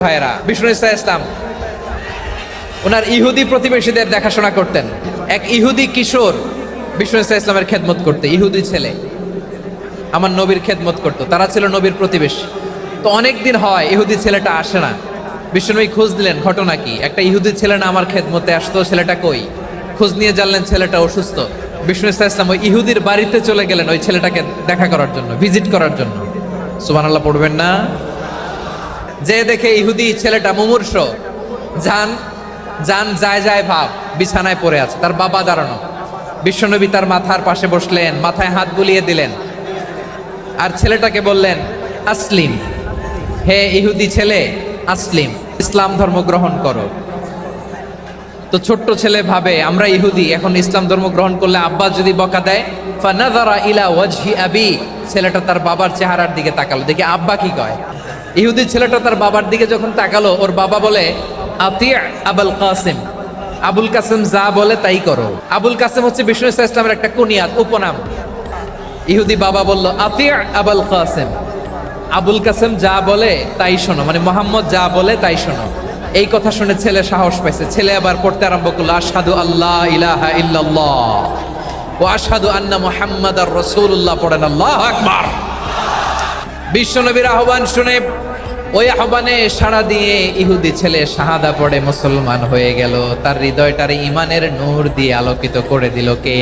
ভাইরা, বিষ্ণু ইসলাম ওনার ইহুদি প্রতিবেশীদের দেখাশোনা করতেন। এক ইহুদি কিশোর বিষ্ণু ইসলামের খেদমত করতে, ইহুদি ছেলে আমার নবীর খেদমত করতো, তারা ছিল নবীর প্রতিবেশী। তো অনেক দিন হয় ইহুদি ছেলেটা আসে না। বিষ্ণুনবী খোঁজ দিলেন, ঘটনা কি? একটা ইহুদি ছেলে না আমার খেদমতে আসতো, ছেলেটা কই? খোঁজ নিয়ে জানলেন ছেলেটা অসুস্থ। বিষ্ণু ইসলাম ওই ইহুদির বাড়িতে চলে গেলেন ওই ছেলেটাকে দেখা করার জন্য, ভিজিট করার জন্য। সুবহানাল্লাহ পড়বেন না? যে দেখে ইহুদি ছেলেটা মুমূর্ষ, জান জান যায় যায় ভাব, বিছানায় পড়ে আছে, তার বাবা দাঁড়ানো। বিশ্বনবী তার মাথার পাশে বসলেন, মাথায় হাত বুলিয়ে দিলেন, আর ছেলেটাকে বললেন, আসলিম, হে ইহুদি ছেলে, আসলিম, ইসলাম ধর্ম গ্রহণ করো। তো ছোট্ট ছেলে ভাবে আমরা ইহুদি, এখন ইসলাম ধর্ম গ্রহণ করলে আব্বা যদি বকা দেয়। ফানাযারা ইলা ওয়াজহি আবি, ছেলেটা তার বাবার চেহারার দিকে তাকালো, দেখি আব্বা কি কয়। ইহুদি ছেলেটা তার বাবার দিকে যখন তাকালো, ওর বাবা বলে, আতি আবুল কাসিম, আবুল কাসিম যা বলে তাই করো। আবুল কাসিম হচ্ছে বিষ্ণু ইসলামের একটা কুনিয়াত, উপনাম। ইহুদি বাবা বলল, আতি আবুল কাসিম, আবুল কাসিম যা বলে তাই শোনো, মানে মোহাম্মদ যা বলে তাই শোনো। এই কথা শুনে ছেলে সাহস পাইছে, ছেলে আবার পড়তে আরম্ভ করলো, আশহাদু আল্লাহ ইলাহা ইল্লাল্লাহ ওয়া আশহাদু আন্না মুহাম্মাদার রাসূলুল্লাহ, পড়েন আল্লাহু আকবার। বিশ্বনবীর আহ্বান শুনে ওই আহ্বানে সাড়া দিয়ে ইহুদি ছেলে শাহাদা পড়ে মুসলমান হয়ে গেল। তার হৃদয়টারে ইমানের নূর দিয়ে আলোকিত করে দিল কে?